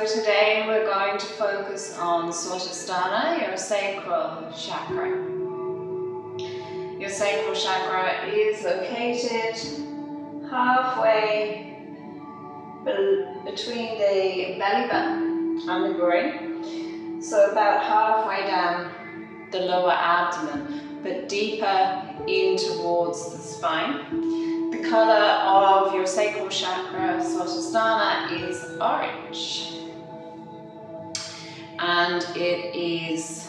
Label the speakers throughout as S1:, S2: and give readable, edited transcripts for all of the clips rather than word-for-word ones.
S1: today we're going to focus on Svadhisthana, your sacral chakra. Your sacral chakra is located halfway between the belly button and the groin. So about halfway down the lower abdomen, but deeper in towards the spine. The colour of your sacral chakra, Svadhisthana, is orange. And it is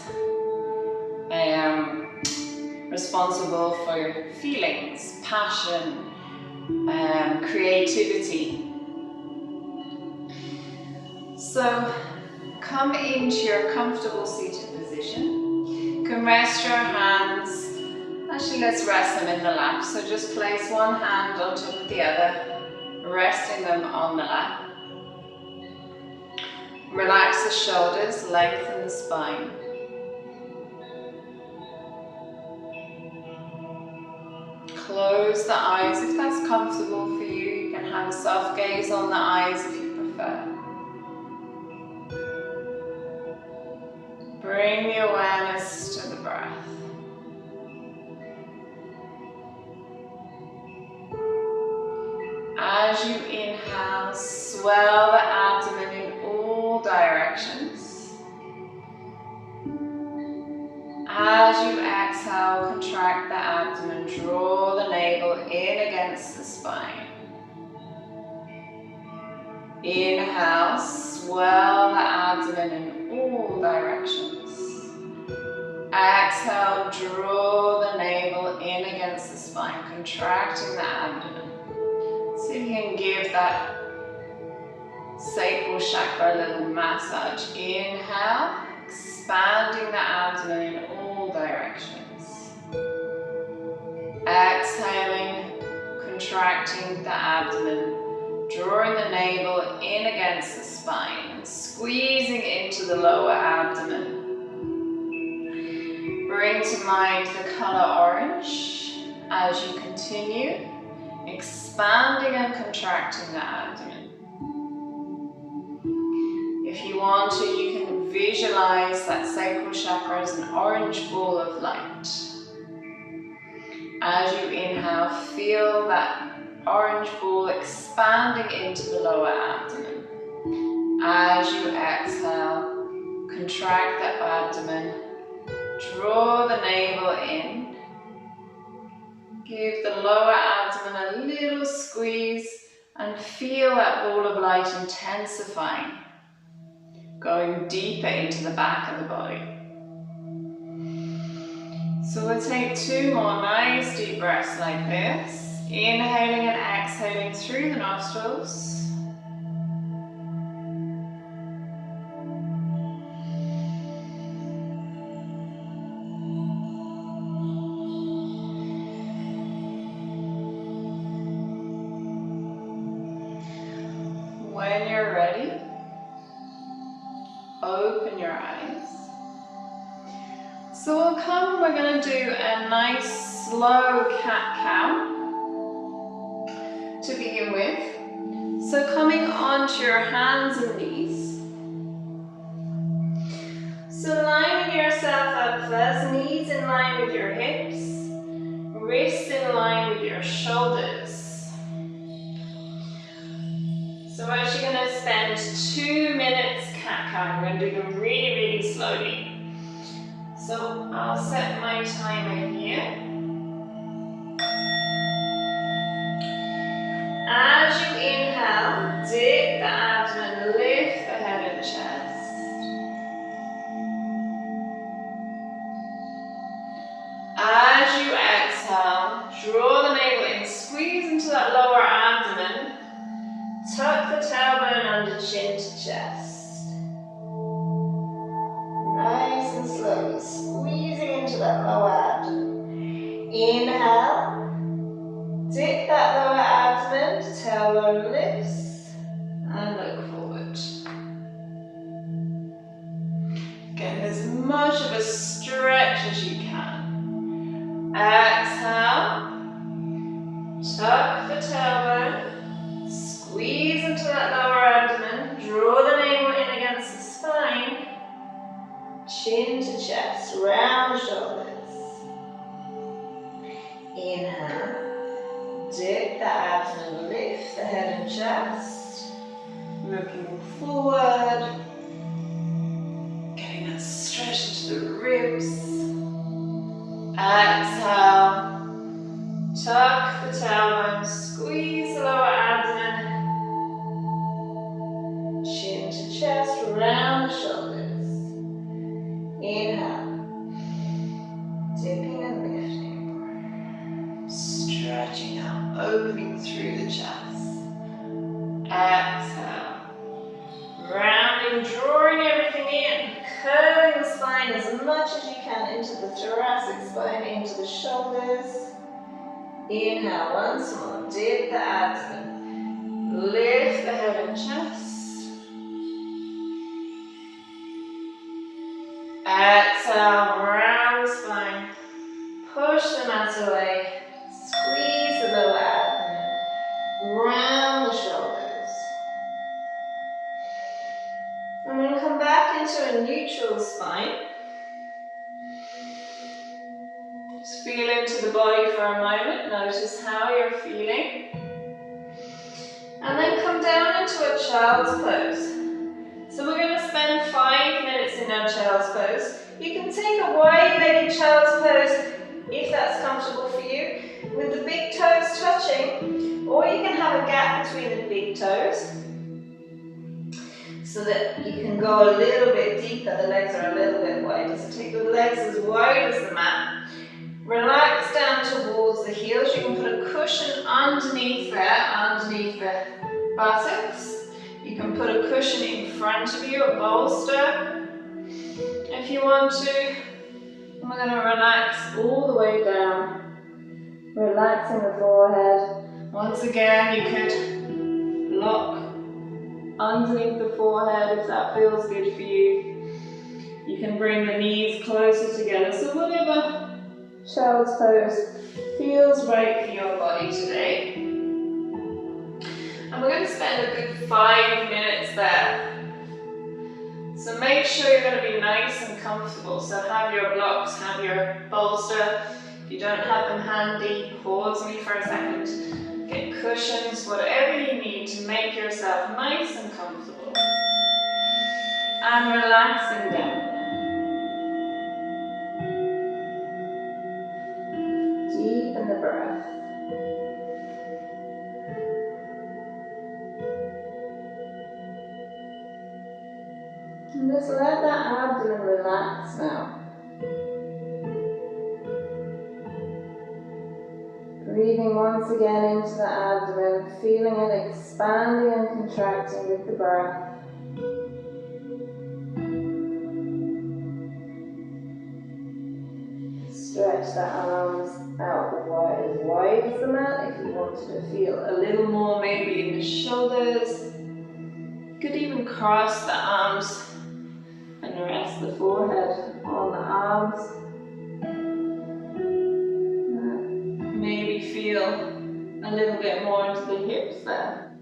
S1: responsible for your feelings, passion, creativity. So come into your comfortable seated position. You can rest your hands. Actually, let's rest them in the lap. So just place one hand on top of the other, resting them on the lap. Relax the shoulders, lengthen the spine. Close the eyes if that's comfortable for you. You can have a soft gaze on the eyes if you prefer. Bring the awareness to the breath. As you inhale, swell the abdomen in all directions. As you exhale, contract the abdomen, draw the navel in against the spine. Inhale, swell the abdomen in all directions. Exhale, draw the navel in against the spine, contracting the abdomen. So you can give that sacral chakra a little massage. Inhale, expanding the abdomen in all directions. Exhaling, contracting the abdomen, drawing the navel in against the spine, squeezing into the lower abdomen. Bring to mind the color orange as you continue, expanding and contracting the abdomen. If you want to, you can visualize that sacral chakra as an orange ball of light. As you inhale, feel that orange ball expanding into the lower abdomen. As you exhale, contract the abdomen, draw the navel in. Give the lower abdomen a little squeeze and feel that ball of light intensifying, going deeper into the back of the body. So we'll take two more nice deep breaths like this, inhaling and exhaling through the nostrils. When you're ready, open your eyes. So we're going to do a nice slow cat-cow to begin with. So coming onto your hands and knees. So lining yourself up first, knees in line with your hips, wrists in line with your shoulders. So we're actually going to spend 2 minutes cat-cowing. We're going to do them really, really slowly. So I'll set my timer here. As you inhale, dip the abdomen, lift the head and chest. As you exhale, draw the navel in, squeeze into that lower abdomen. Tuck the tailbone under chin to chest. Nice and slowly, squeezing into that lower abdomen. Inhale, dip that lower abdomen, tailbone lifts, and look forward. Get as much of a stretch as you can. Exhale, tuck the tailbone. Squeeze into that lower abdomen, draw the navel in
S2: chin to chest, round the shoulders. Inhale, dip the abdomen, lift the head and chest. Looking forward, getting that stretch into the ribs. Exhale, tuck the tailbone, squeeze the lower abdomen. Chin to chest, round the shoulders. Inhale, dipping and lifting. Stretching out, opening through the chest. Exhale. Rounding, drawing everything in. Curving the spine as much as you can into the thoracic spine, into the shoulders. Inhale once more, dip the abdomen. Lift the head and chest. Exhale, round the spine. Push the mat away. Squeeze the lower abdomen. Round the shoulders. And then come back into a neutral spine. Just feel into the body for a moment. Notice how you're feeling. And then come down into a child's pose. So we're going to spend 5 minutes in our child's pose. You can take a wide-legged child's pose if that's comfortable for you, with the big toes touching, or you can have a gap between the big toes so that you can go a little bit deeper. The legs are a little bit wider, so take the legs as wide as the mat. Relax down towards the heels. You can put a cushion underneath there, underneath the buttocks. You can put a cushion in front of you, a bolster, if you want to. And we're going to relax all the way down, relaxing the forehead. Once again, you could lock underneath the forehead if that feels good for you. You can bring the knees closer together. So whatever child's pose feels right for your body today. And we're going to spend a good 5 minutes there. So make sure you're going to be nice and comfortable. So have your blocks, have your bolster. If you don't have them handy, pause me for a second. Get cushions, whatever you need to make yourself nice and comfortable. And relaxing down. Deepen the breath. And just let that abdomen relax now. Breathing once again into the abdomen, feeling it expanding and contracting with the breath. Stretch the arms out as wide as the mat if you wanted to feel a little more maybe in the shoulders. You could even cross the arms and rest the forehead on the arms. Maybe feel a little bit more into the hips there.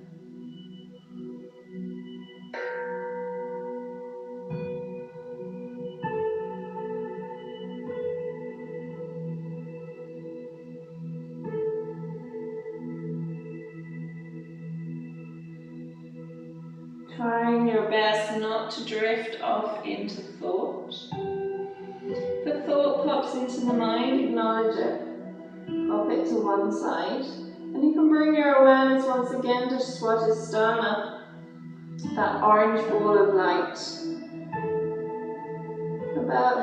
S2: Trying your best not to drift off into thought. If a thought pops into the mind, acknowledge it. Pop it to one side. And you can bring your awareness once again to Svadhisthana, that orange ball of light. About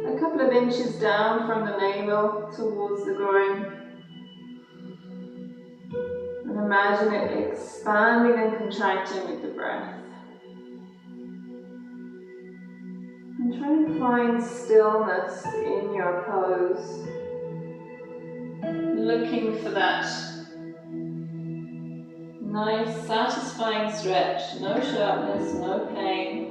S2: a couple of inches down from the navel towards the groin. And imagine it expanding and contracting with the breath. And try to find stillness in your pose. Looking for that nice, satisfying stretch. No sharpness, no pain.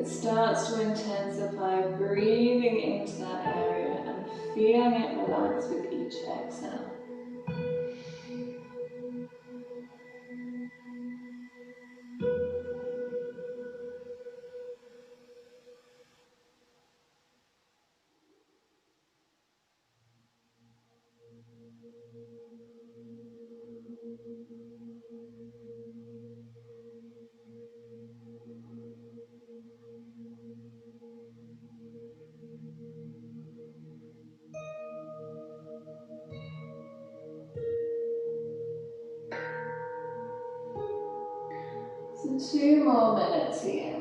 S1: it starts to intensify, breathing into that area and feeling it relax with each exhale. So 2 more minutes here.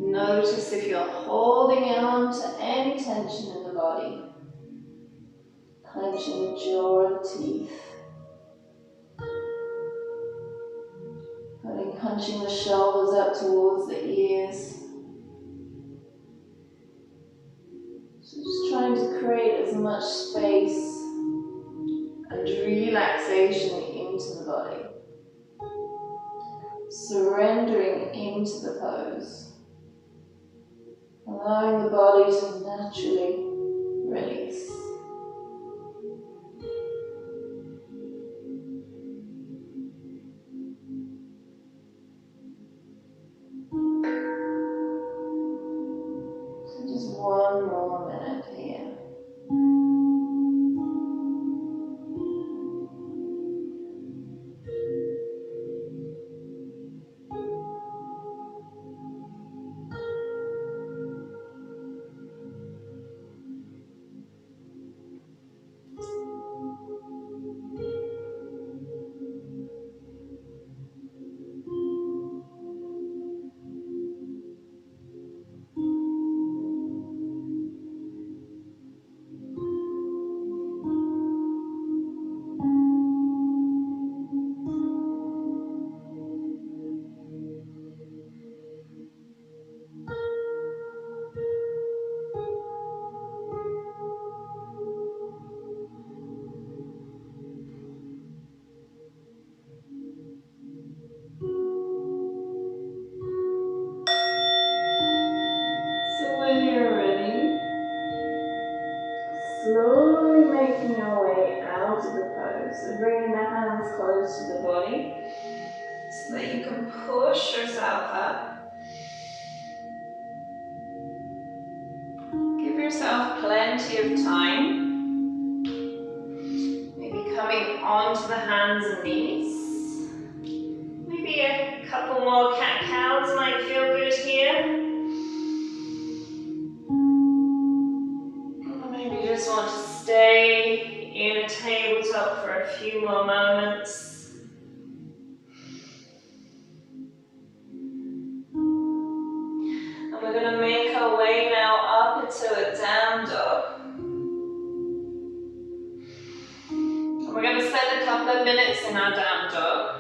S1: Notice if you're holding on to any tension in the body. Clenching the jaw or the teeth. Hunching the shoulders up towards the ears. So just trying to create as much space and relaxation into the body. Surrendering into the pose. Allowing the body to naturally release. So just 1 more minute here. So when you're ready, slowly making your way out of the pose. So bringing the hands close to the body so that you can push yourself up. Give yourself plenty of time. Maybe coming onto the hands and knees. Maybe a couple more cat-cows might feel good here. Or maybe you just want to stay in a tabletop for a few more moments. And we're going to make our way now up into a down dog. And we're going to spend a couple of minutes in our down dog.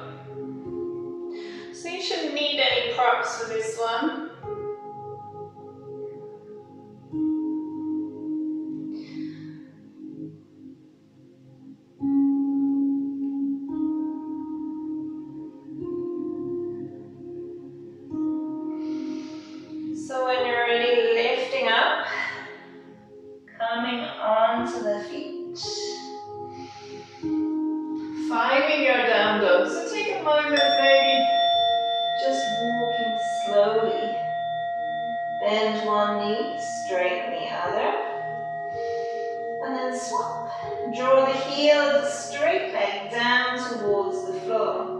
S1: So you shouldn't need any props for this one. So when you're ready, lifting up, coming onto the feet, finding your down dog. So take a moment, maybe just walking slowly. Bend one knee, straighten the other, and then swap. Draw the heel of the straight leg down towards the floor.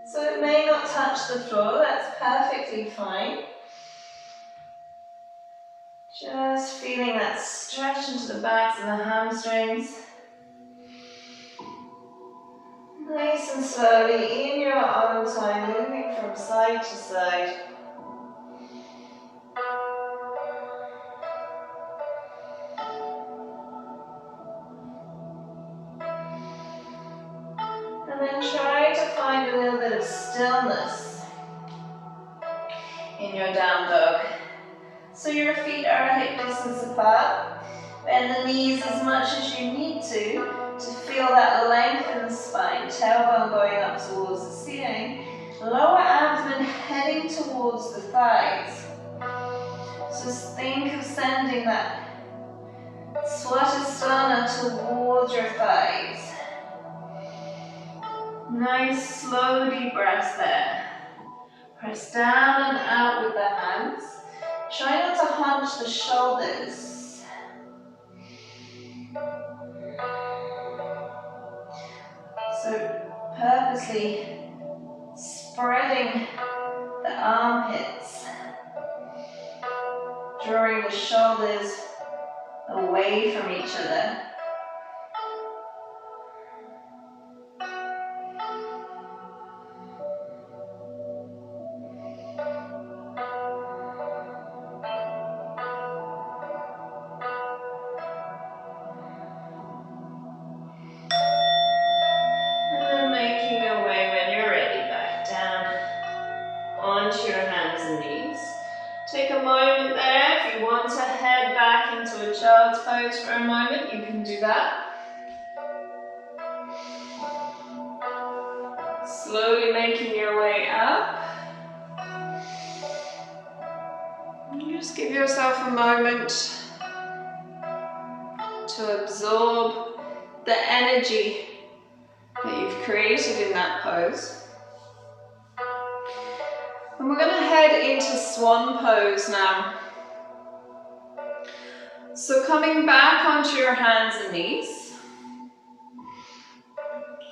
S1: So it may not touch the floor, that's perfectly fine. Just feeling that stretch into the backs of the hamstrings. Nice and slowly, in your own time, moving from side to side. And then try to find a little bit of stillness in your down dog.
S2: So your feet are a hip distance apart. Bend the knees as much as you need to feel that length in the spine. Tailbone going up towards the ceiling. Lower abdomen heading towards the thighs. So think of sending that Svadhisthana towards your thighs. Nice slow deep breaths there. Press down and out with the hands. Try not to hunch the shoulders. So purposely spreading the armpits, drawing the shoulders away from each other. And then making your way when you're ready back down onto your hands and knees. Take a moment there. If you want to head back into a child's pose for a moment, you can do that. Slowly making your way up. Just give yourself a moment to absorb the energy that you've created in that pose. And we're going to head into swan pose now. So coming back onto your hands and knees.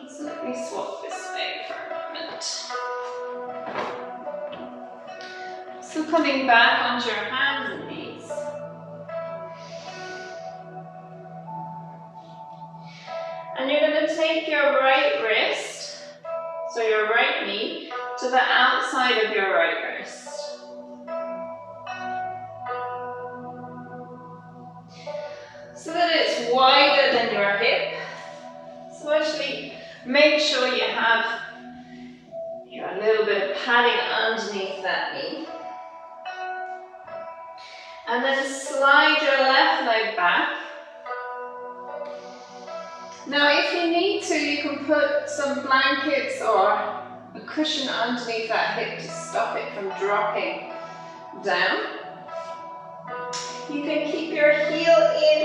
S2: So let me swap this way for a moment. So coming back onto your hands and knees. And you're going to take your right wrist, so your right knee, to the outside of your right wrist. So that it's wider than your hip. So actually make sure you have a little bit of padding underneath that knee. And then slide your left leg back. Now if you need to, you can put some blankets or a cushion underneath that hip to stop it from dropping down. You can keep your heel in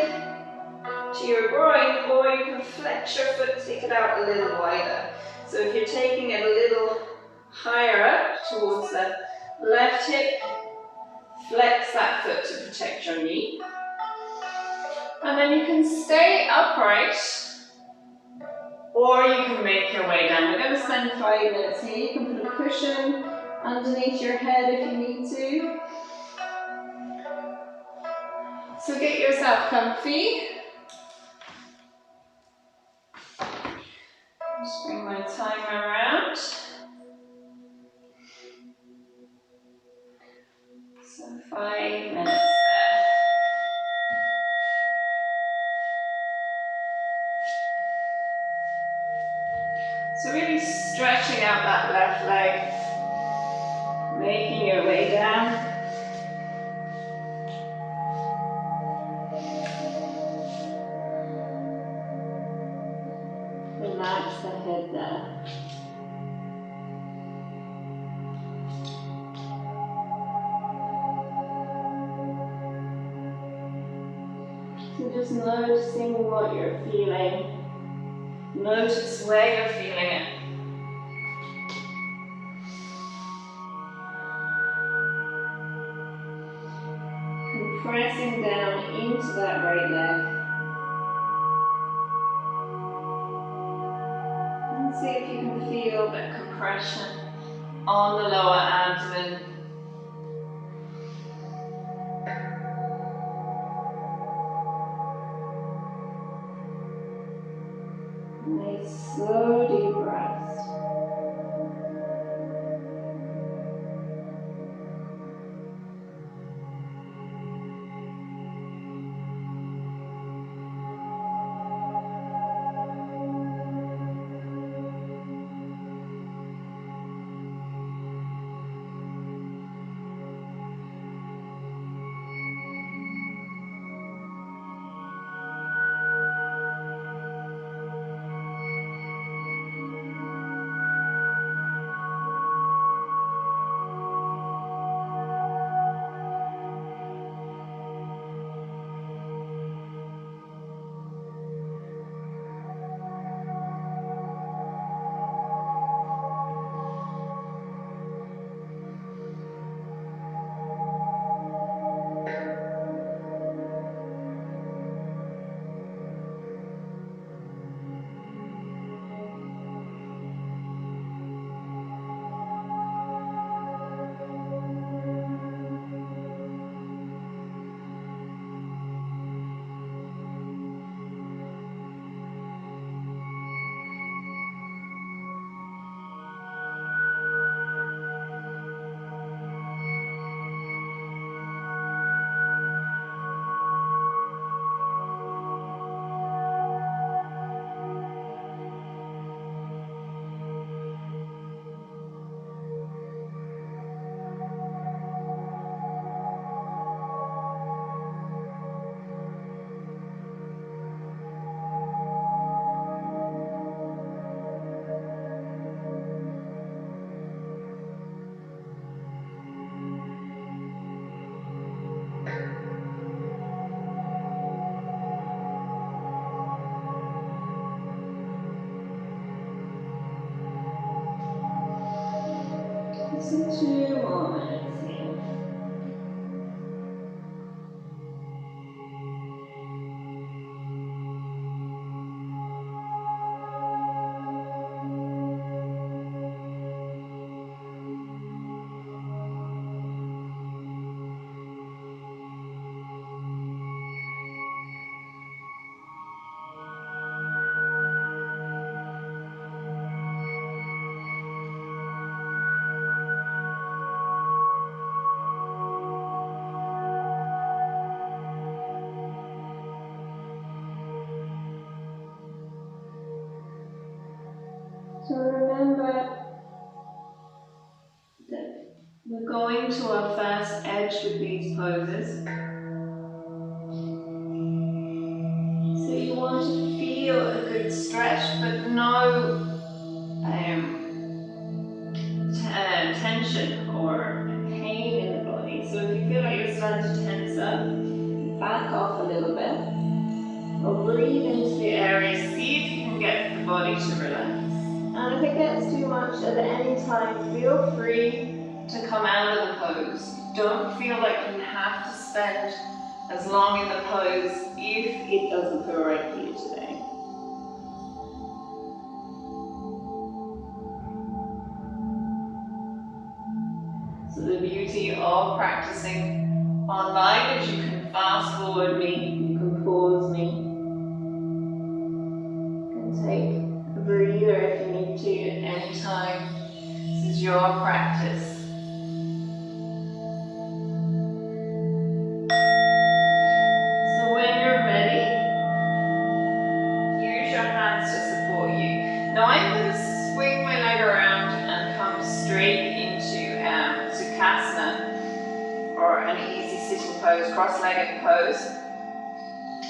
S2: to your groin, or you can flex your foot, take it out a little wider. So if you're taking it a little higher up towards the left hip, flex that foot to protect your knee. And then you can stay upright, or you can make your way down. We're going to spend 5 minutes here. You can put a cushion underneath your head if you need to. So get yourself comfy. Just bring my timer around. So 5 minutes there. So really stretching out that left leg, making your way down. Relax the head there. So just noticing what you're feeling. Notice where you're feeling it. Compressing down into that right leg. And see if you can feel that compression on the lower abdomen. Nice slow deep breaths. So 2 more minutes here. So remember that we're going to our first edge with these poses. So you want to feel a good stretch, but no tension or pain in the body. So if you feel like you're starting to tense up, back off a little bit, or breathe into the area, see if you can get the body to relax. And if it gets too much at any time, feel free to come out of the pose. Don't feel like you have to spend as long in the pose if it doesn't feel right for you today. So the beauty of practicing online is you can fast forward me, you can pause me, you can take a breather if you need to at any time. This is your practice. So when you're ready, use your hands to support you. Now I'm going to swing my leg around and come straight into Sukhasana, or an easy sitting pose, cross-legged pose.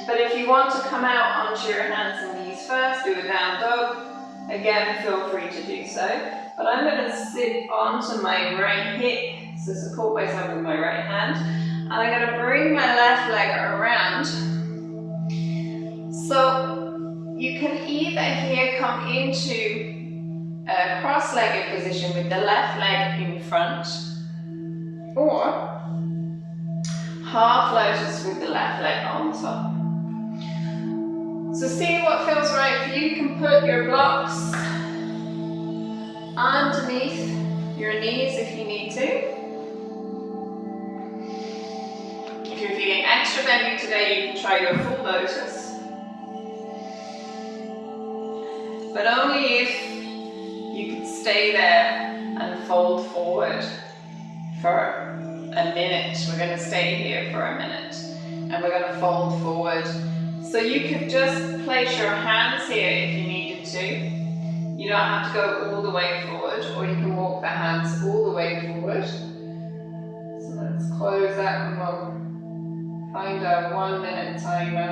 S2: But if you want to come out onto your hands and knees first, do a down dog, again feel free to do so. But I'm going to sit onto my right hip, so support myself with my right hand, and I'm going to bring my left leg around. So you can either here come into a cross-legged position with the left leg in front, or half lotus with the left leg on top. So see what feels right for you. You can put your blocks underneath your knees if you need to. If you're feeling extra bendy today, you can try your full lotus. But only if you can stay there and fold forward for a minute. We're going to stay here for a minute and we're going to fold forward. So you could just place your hands here if you needed to. You don't have to go all the way forward, or you can walk the hands all the way forward. So let's close that and we'll find a 1 minute timer.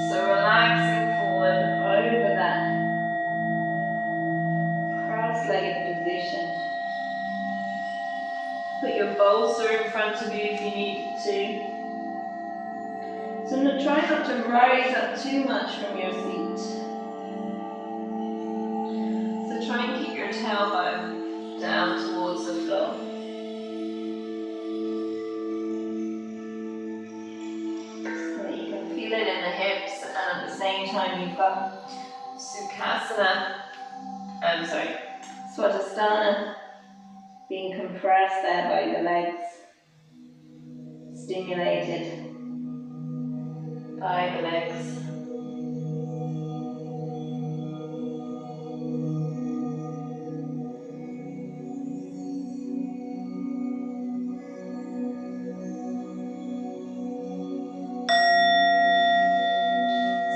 S2: So relaxing forward over that cross-legged position. Put your bolster in front of you if you need to. So try not to rise up too much from your seat. So try and keep your tailbone down towards the floor. So that you can feel it in the hips, and at the same time you've got Svadhisthana being compressed there by the legs, stimulated by the legs.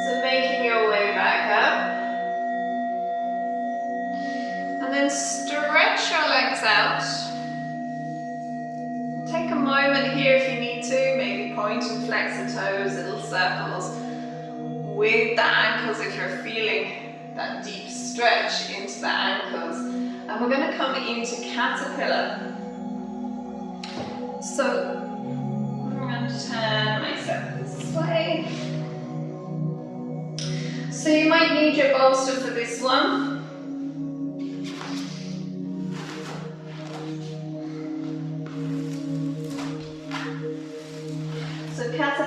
S2: So making your way back up. And then stretch your legs out. Take a moment here if you need to, maybe point and flex the toes, little circles with the ankles if you're feeling that deep stretch into the ankles. And we're going to come into caterpillar. So I'm going to turn myself this way. So you might need your bolster for this one.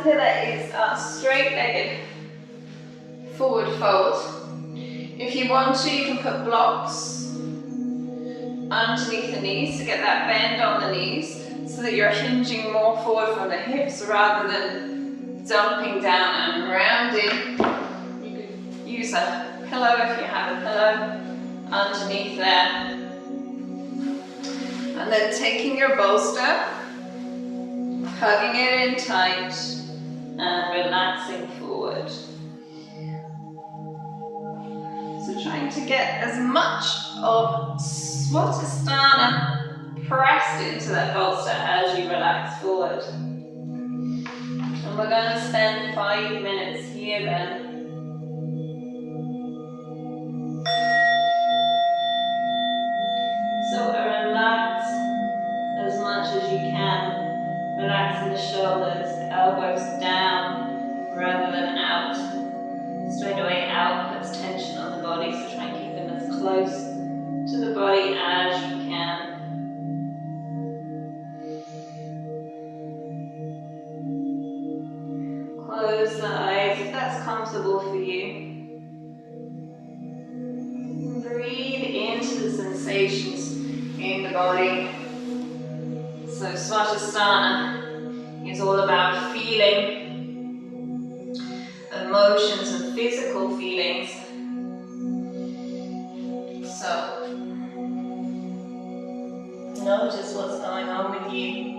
S2: pillar is a straight-legged forward fold. If you want to, you can put blocks underneath the knees to get that bend on the knees so that you're hinging more forward from the hips rather than dumping down and rounding. You could use a pillow if you have a pillow underneath there. And then taking your bolster, hugging it in tight and relaxing forward. So trying to get as much of Svadhisthana pressed into that bolster as you relax forward. And we're going to spend 5 minutes here then. So relax as much as you can. Relaxing the shoulders, elbows down rather than out. Straight away out puts tension on the body, so try and keep them as close to the body as you can. Close the eyes if that's comfortable for you. Breathe into the sensations in the body. So Svadhisthana is all about feeling emotions and physical feelings. So notice what's going on with you.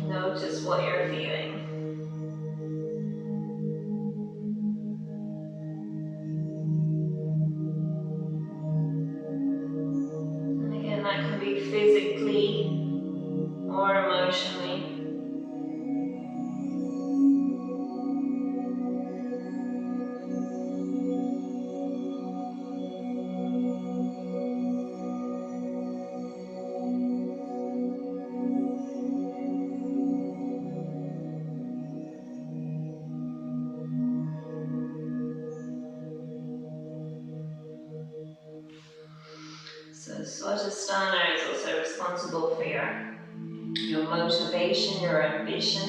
S2: Notice what you're feeling. And again, that can be physically or emotionally. So Svadhisthana is also responsible for your motivation, your ambition.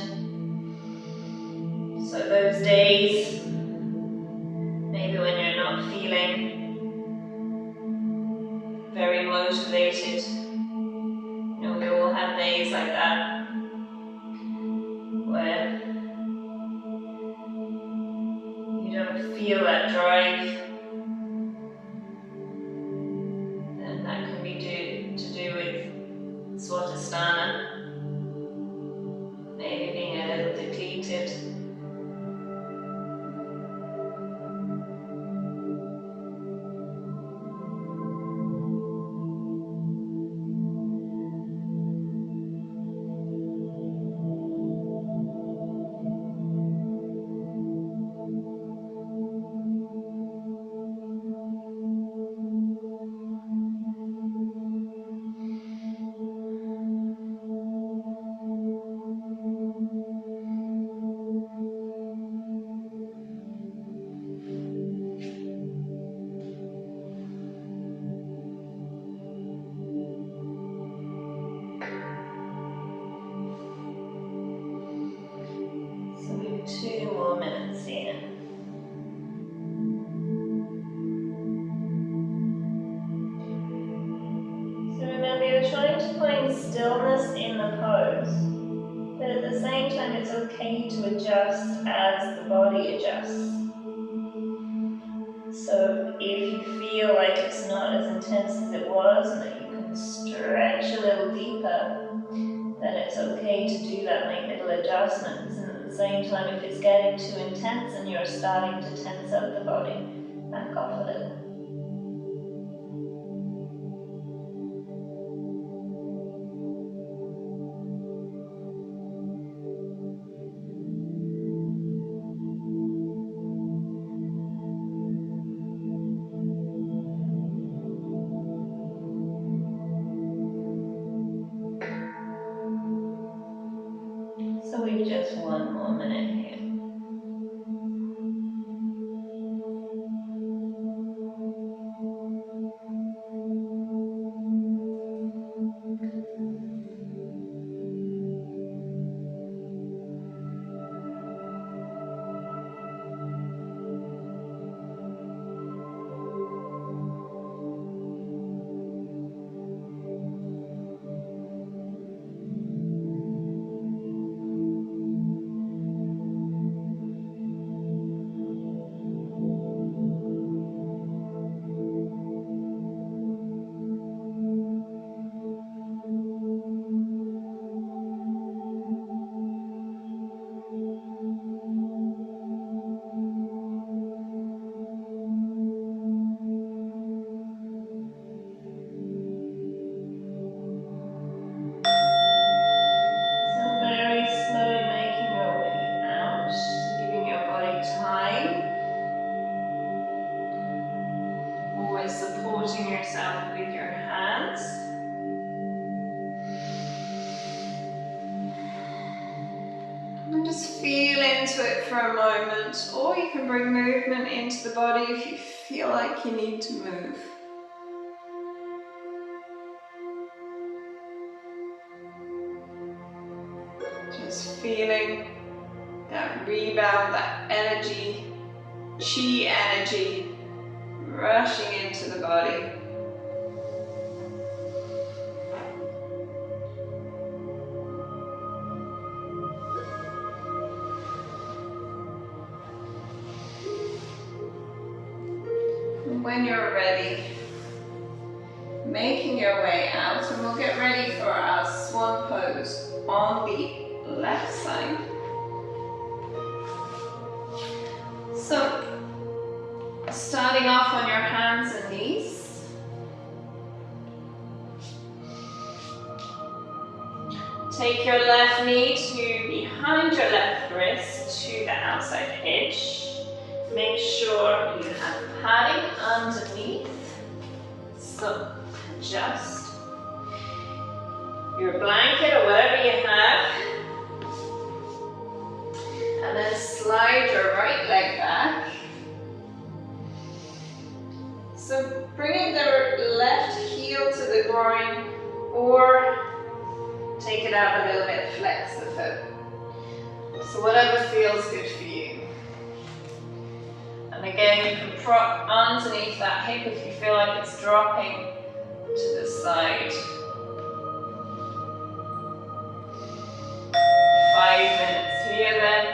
S2: So those days, maybe when you're not feeling very motivated, we all have days like that, where you don't feel that drive. And that can be to do with Svadhisthana, maybe being a little depleted. So we have 2 more minutes here. So remember, you're trying to find stillness in the pose, but at the same time it's okay to adjust as the body adjusts. So if you feel like it's not as intense as it was and that you can stretch a little deeper, then it's okay to do that, make little adjustments. And at the same time, if it's getting too intense and you're starting to tense up the body, back off a little. So we've just 1 more minute here. supporting yourself with your hands. And just feel into it for a moment, or you can bring movement into the body if you feel like you need to move. Just feeling that rebound, that energy, chi energy, rushing into the body. And when you're ready, making your way out, and we'll get ready for our swan pose on the left side. So, starting off on your hands and knees. Take your left knee to behind your left wrist to the outside edge. Make sure you have padding underneath. So, adjust your blanket or whatever you have. And then slide your right leg back. So bringing the left heel to the groin, or take it out a little bit, flex the foot. So whatever feels good for you. And again, you can prop underneath that hip if you feel like it's dropping to the side. 5 minutes here then.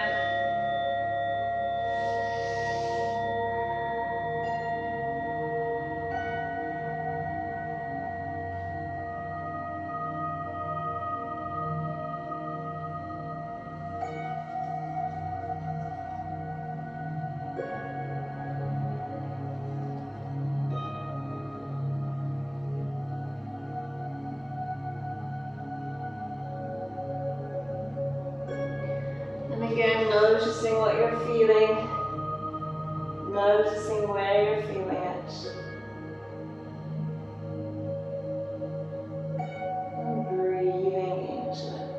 S2: Again, noticing what you're feeling, noticing where you're feeling it. And breathing into it.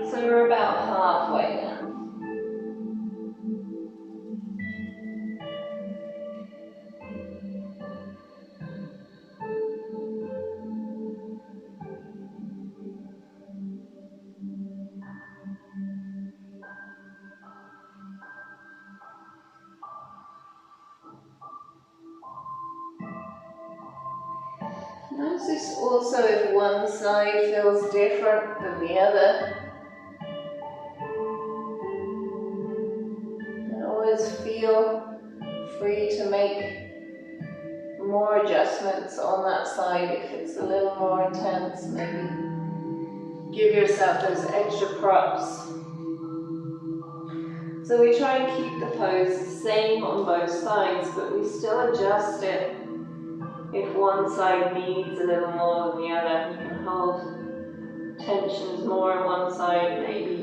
S2: So we're about halfway now. Notice also if one side feels different than the other. And always feel free to make more adjustments on that side if it's a little more intense. Maybe give yourself those extra props. So we try and keep the pose the same on both sides, but we still adjust it if one side needs a little more than the other. You can hold tensions more on one side, maybe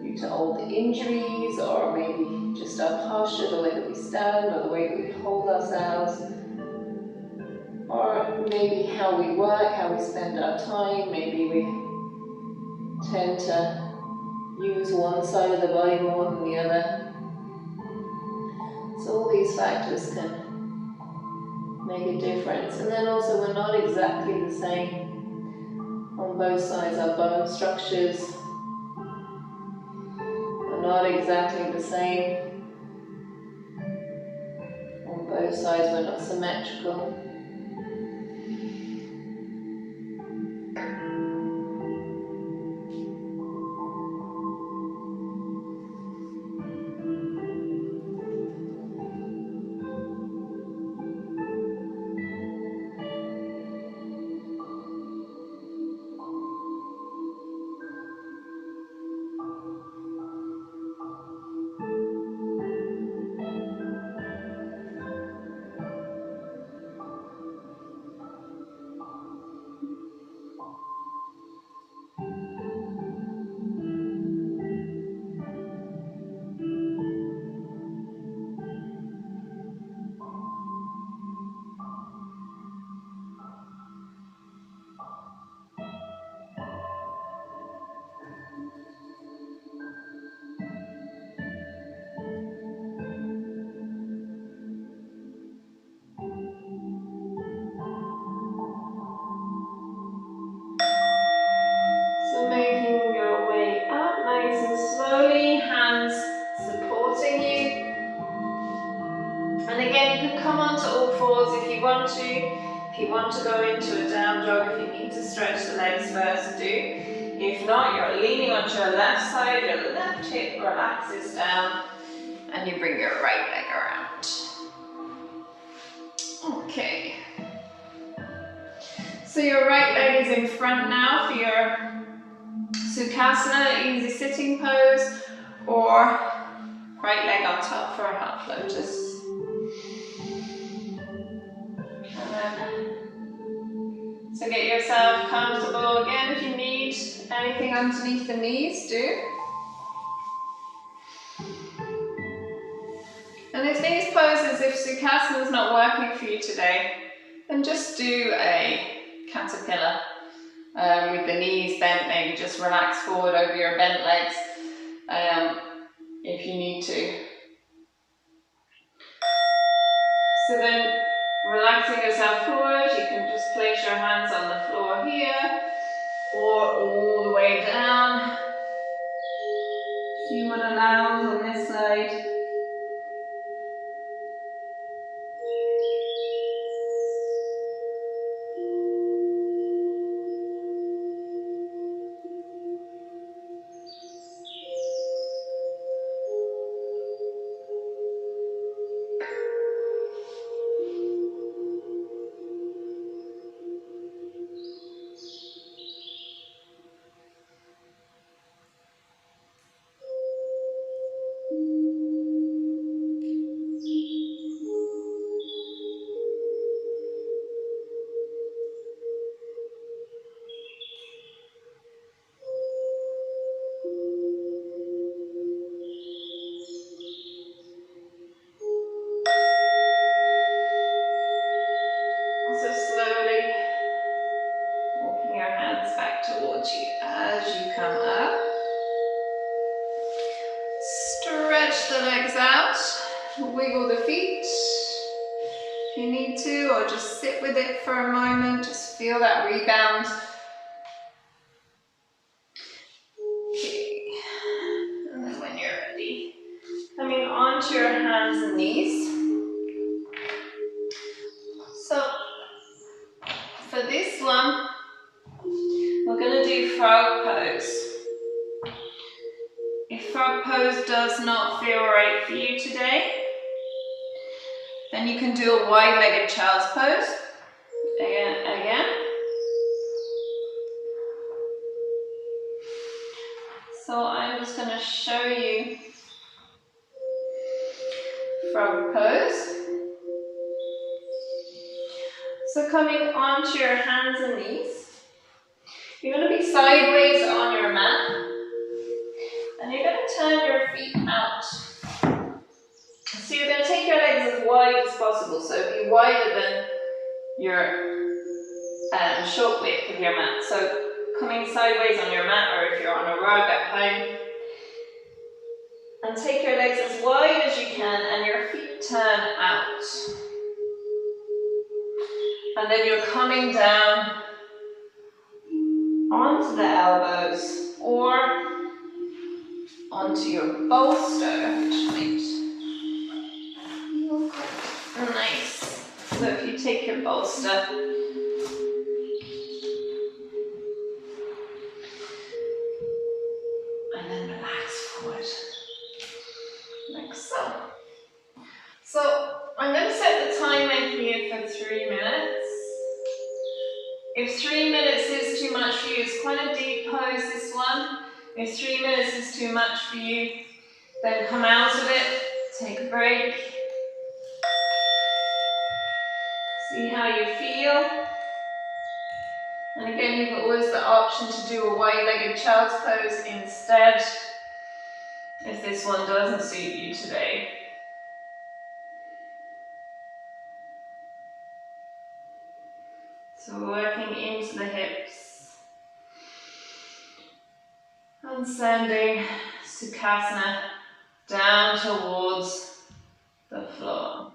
S2: due to old injuries, or maybe just our posture, the way that we stand, or the way that we hold ourselves, or maybe how we work, how we spend our time. Maybe we tend to use one side of the body more than the other. So all these factors can make a difference. And then also we're not exactly the same on both sides. Our bone structures are not exactly the same on both sides. We're not symmetrical. So making your way up nice and slowly, hands supporting you. And again, you can come onto all fours if you want to. If you want to go into a down dog, if you need to stretch the legs first, do. If not, you're leaning onto your left side, your left hip relaxes down, and you bring your right leg around. Okay. So your right leg is in front now for your Sukhasana, easy sitting pose, or right leg on top for a half lotus. So get yourself comfortable again. If you need anything underneath the knees, do. And if these poses, if Sukhasana is not working for you today, then just do a caterpillar with the knees bent. Maybe just relax forward over your bent legs if you need to. So then, relaxing yourself forward, you can just place your hands on the floor here, or all the way down. See what allows on this side. So slowly walking your hands back towards you as you come up. Stretch the legs out, wiggle the feet if you need to, or just sit with it for a moment, just feel that rebound. Okay, and then when you're ready, coming onto your hands and knees. So for this one, we're going to do frog pose. If frog pose does not feel right for you today, then you can do a wide-legged child's pose. Again. So I'm just going to show you frog pose. So coming onto your hands and knees, you're going to be sideways on your mat, and you're going to turn your feet out. So you're going to take your legs as wide as possible, so be wider than your short width of your mat. So coming sideways on your mat, or if you're on a rug at home, and take your legs as wide as you can and your feet turn out. And then you're coming down onto the elbows or onto your bolster, which might feel quite nice. So if you take your bolster and then relax forward, like so. So I'm going to set the timer here for 3 minutes. If 3 minutes is too much for you, it's quite a deep pose, this one. If 3 minutes is too much for you, then come out of it, take a break. See how you feel. And again, you've always the option to do a wide-legged child's pose instead, if this one doesn't suit you today. So we're working into the hips. And sending Sukhasana down towards the floor.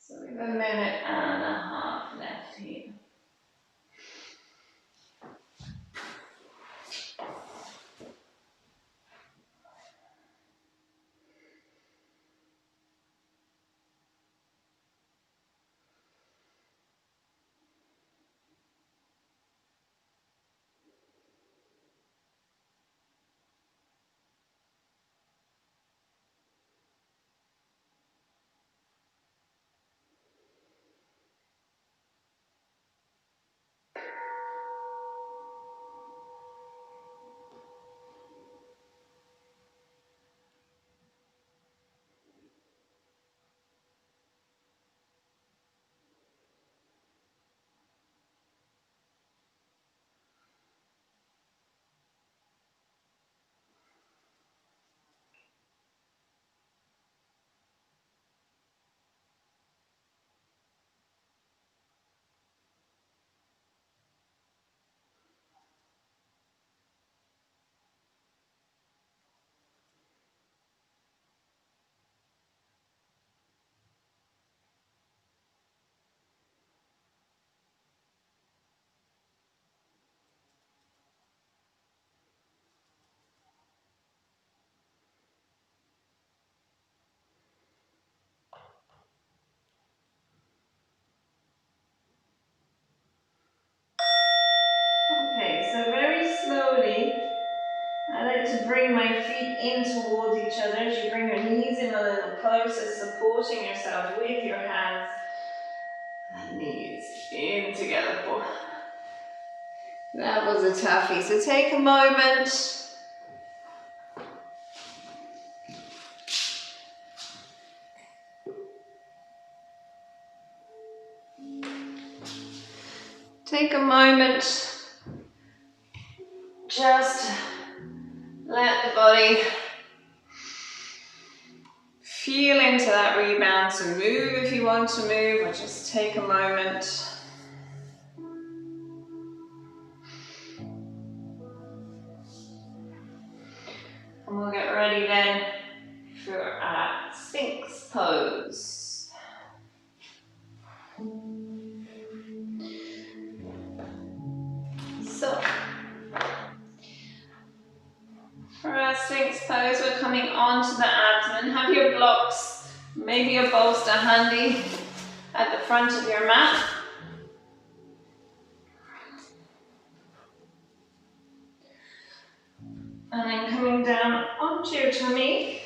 S2: So we have 1.5 minutes left here. Okay, so very slowly, I like to bring my feet in towards each other as you bring your knees in a little closer, supporting yourself with your hands and knees in together. That was a toughie, so take a moment. Take a moment, just let the body feel into that rebound. So move if you want to move, or just take a moment.
S1: Sphinx pose, we're coming onto the abdomen. Have your blocks, maybe a bolster handy at the front of your mat. And then coming down onto your tummy.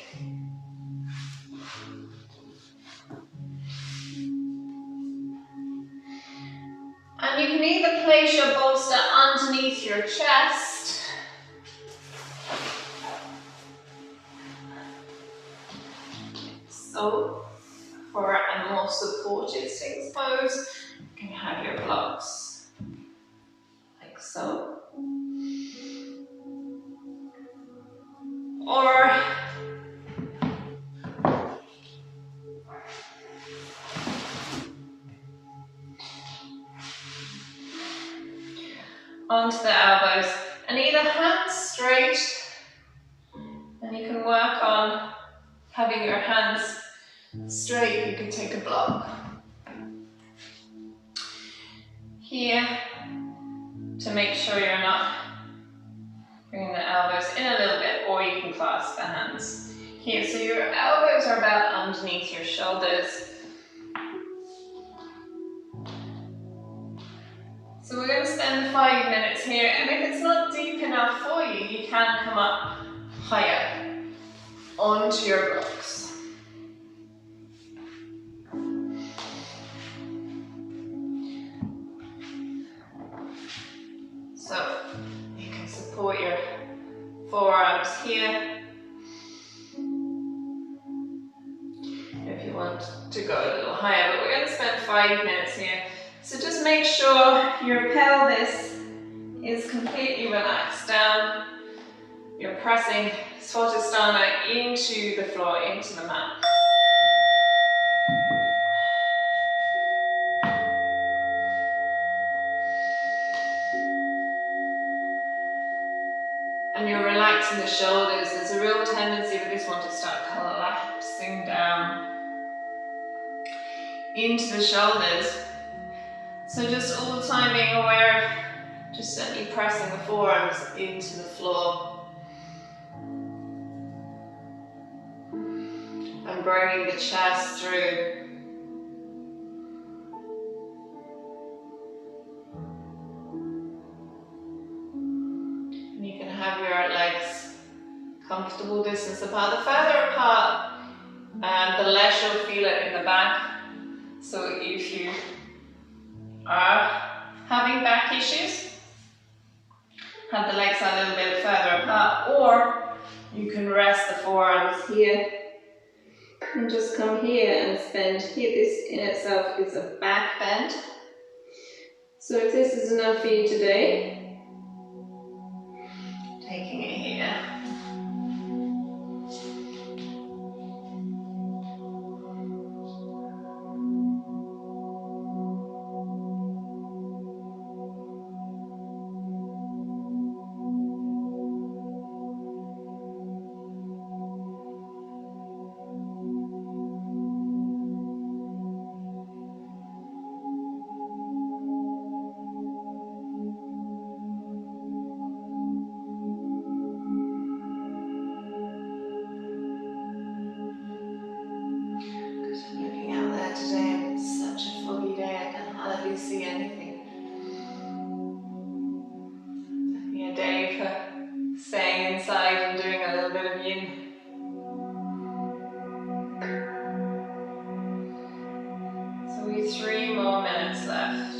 S1: And you can either place your bolster underneath your chest, so for a more supported Sphinx pose, you can have your blocks like so. Or onto the elbows, and either hands straight, and you can work on having your hands straight. You can take a block here to make sure you're not bringing the elbows in a little bit, or you can clasp the hands here. So your elbows are about underneath your shoulders. So we're going to spend 5 minutes here, and if it's not deep enough for you, you can come up higher onto your blocks. So you can support your forearms here if you want to go a little higher, but we're going to spend 5 minutes here. So just make sure your pelvis is completely relaxed down. You're pressing Svadhisthana into the floor, into the mat. And you're relaxing the shoulders. There's a real tendency for this one to start collapsing down into the shoulders. So just all the time being aware, just gently pressing the forearms into the floor. And bringing the chest through. And you can have your legs comfortable distance apart. The further apart, the less you'll feel it in the back. So if you are having back issues, have the legs a little bit further apart, or you can rest the forearms here and just come here and spend here. This in itself is a back bend. So if this is enough for you today, taking it here. See anything. Definitely a day for staying inside and doing a little bit of yin. So we have 3 more minutes left.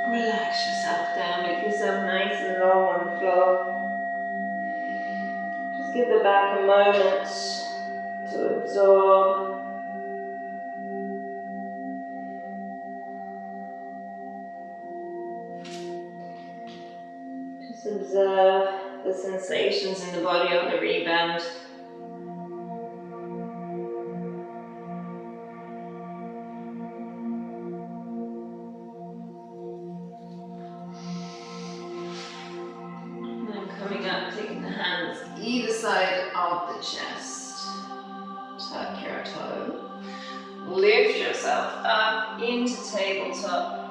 S2: Relax yourself down, make yourself nice and long on the floor. Just give the back a moment to absorb. Just observe the sensations in the body on the rebound. Coming up, taking the hands either side of the chest. Tuck your toe. Lift yourself up into tabletop.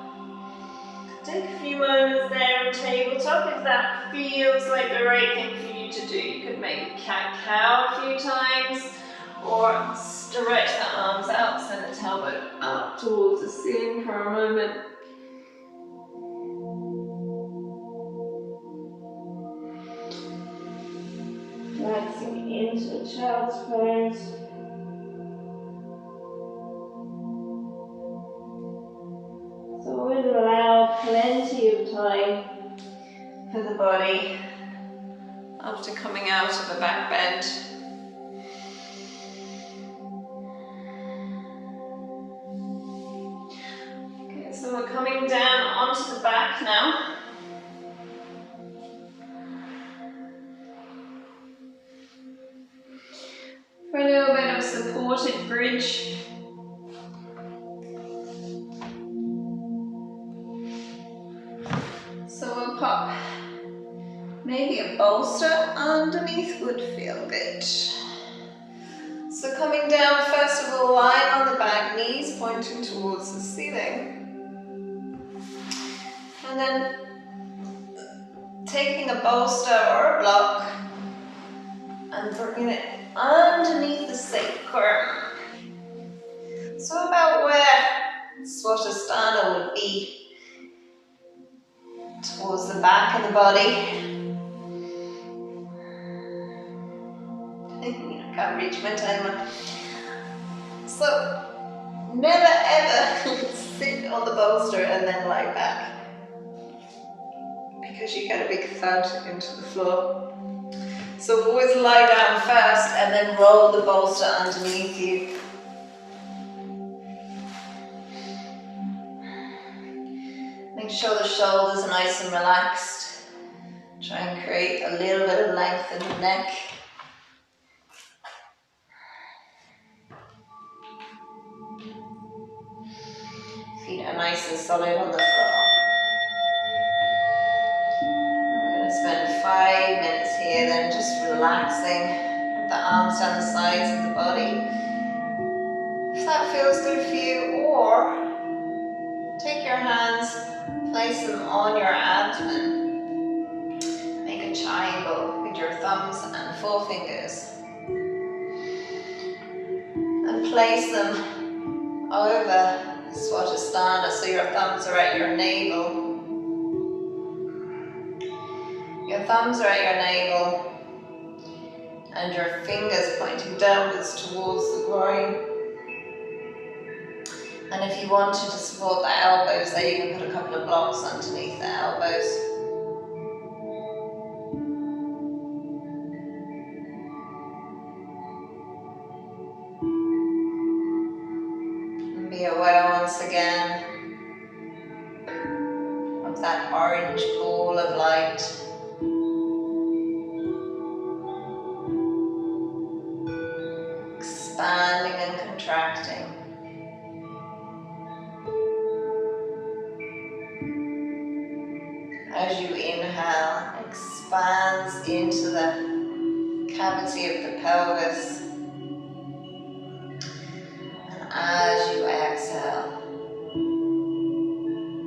S2: Take a few moments there in tabletop. If that feels like the right thing for you to do, you could maybe cat-cow a few times, or stretch the arms out, send the tailbone up towards the ceiling for a moment. Relaxing into a child's pose. So always allow plenty of time for the body after coming out of a back bend. Okay, so we're coming down onto the back now. For a little bit of supported bridge. So we'll pop maybe a bolster underneath would feel good. So coming down, first of all, lying on the back, knees pointing towards the ceiling. And then taking a bolster or a block and bringing it underneath the sacrum. So about where Svadhisthana would be, towards the back of the body. I can't reach my timer. So never ever sit on the bolster and then lie back, because you get a big thud into the floor. So always lie down first and then roll the bolster underneath you. Make sure the shoulders are nice and relaxed. Try and create a little bit of length in the neck. Feet are nice and solid on the floor. We're going to spend 5 minutes here then just relaxing with the arms down the sides of the body. If that feels good for you, or take your hands, place them on your abdomen. Make a triangle with your thumbs and forefingers. And place them over Svadhisthana, so your thumbs are at your navel. Your thumbs are at your navel and your fingers pointing downwards towards the groin. And if you wanted to support the elbows there, you can put a couple of blocks underneath the elbows. And be aware once again of that orange ball of light. Expanding and contracting. As you inhale, expands into the cavity of the pelvis. And as you exhale,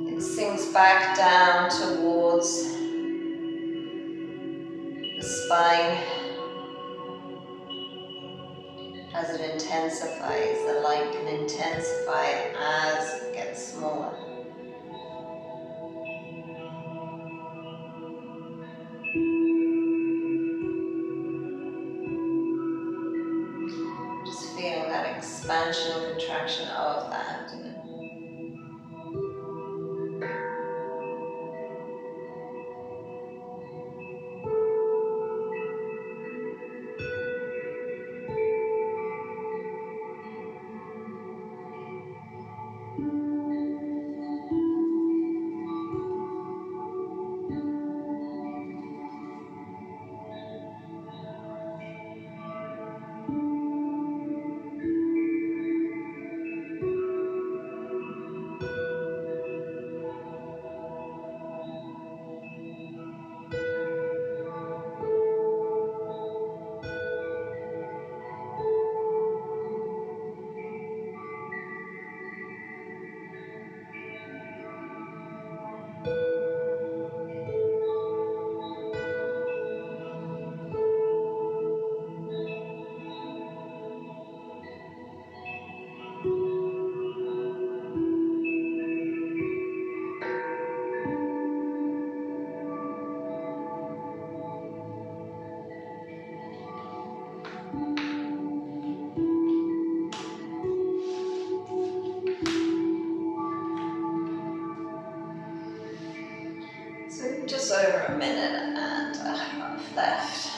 S2: it sinks back down towards the spine. As it intensifies, the light can intensify as it gets smaller. Just feeling that expansion and contraction of the abdomen. So just over a minute and a half left.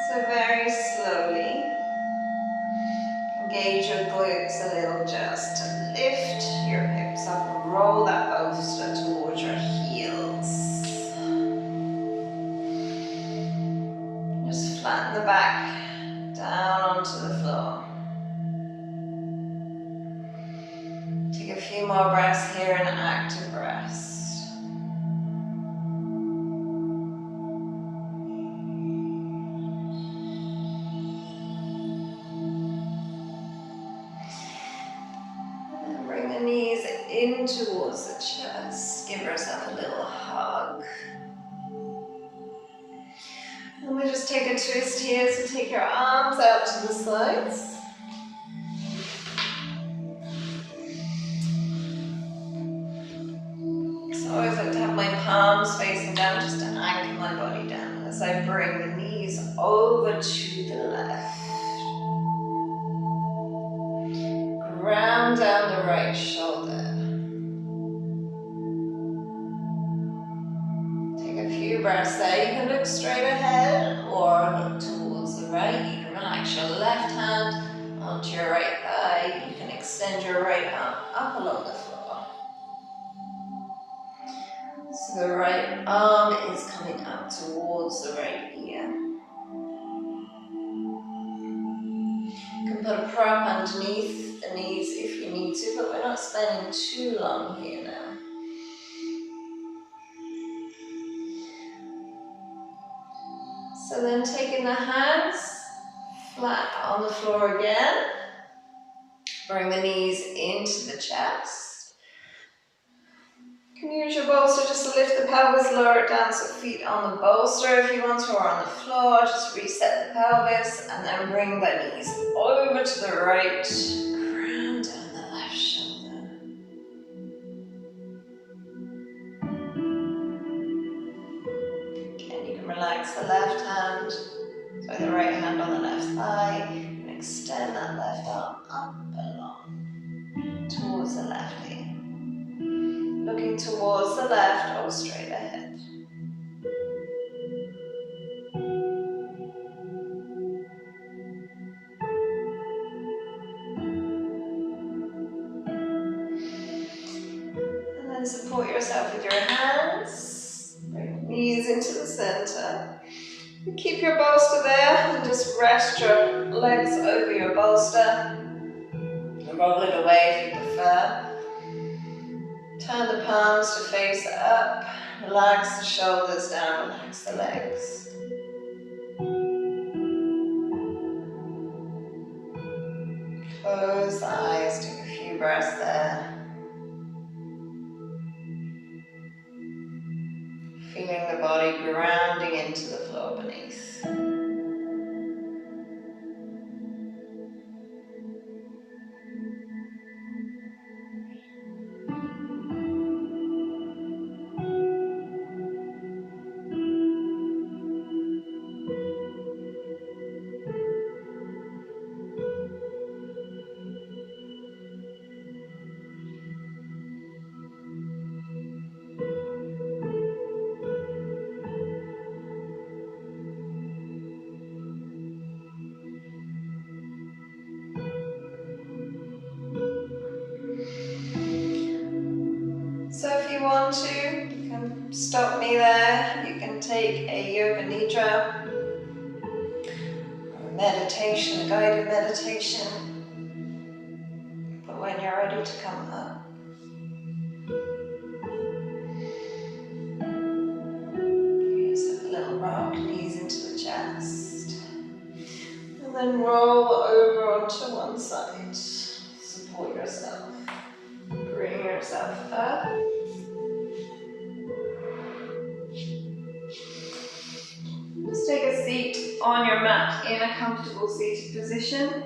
S2: So very slowly, engage your glutes a little just to lift your hips up and roll that bolster towards your heels. Just flatten the back down onto the floor. Take a few more breaths here in active rest. Bring the knees in towards the chest. Give yourself a little hug. And we just take a twist here, so take your arms out to the sides. So I always like to have my palms facing down just to anchor my body down as I bring the knees over to the left. Ground down the right shoulder. Breaths there. You can look straight ahead or look towards the right. You can relax your left hand onto your right thigh. You can extend your right arm up along the floor. So the right arm is coming up towards the right ear. You can put a prop underneath the knees if you need to, but we're not spending too long here now. So then taking the hands flat on the floor again. Bring the knees into the chest. You can use your bolster just to lift the pelvis, lower it down, so feet on the bolster if you want to, or on the floor. Just reset the pelvis and then bring the knees over to the right. Ground down the left shoulder. Again, you can relax the left hand, so the right hand on the left thigh, and extend that left arm up and along towards the left knee. Looking towards the left or straight ahead. And then support yourself with your hands. Bring knees into the center. You keep your bolster there and just rest your legs over your bolster. And roll it away if you prefer. Turn the palms to face up. Relax the shoulders down, relax the legs. Close the eyes, take a few breaths there. Feeling the body body grounding into the floor beneath. So if you want to, you can stop me there. You can take a yoga nidra, or a meditation, a guided meditation. But when you're ready to come up, use a little rock, knees into the chest. And then roll over onto one side. Support yourself. Bring yourself up. Just take a seat on your mat in a comfortable seated position.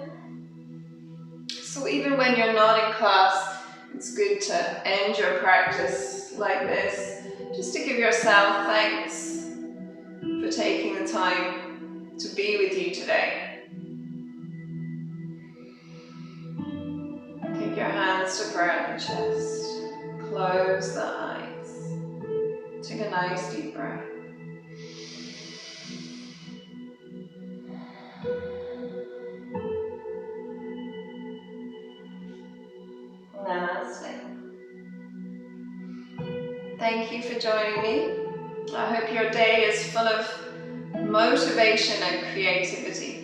S2: So even when you're not in class, it's good to end your practice like this, just to give yourself thanks for taking the time to be with you today. Take your hands to prayer on the chest. Close the eyes. Take a nice deep breath. Namaste. Thank you for joining me. I hope your day is full of motivation and creativity.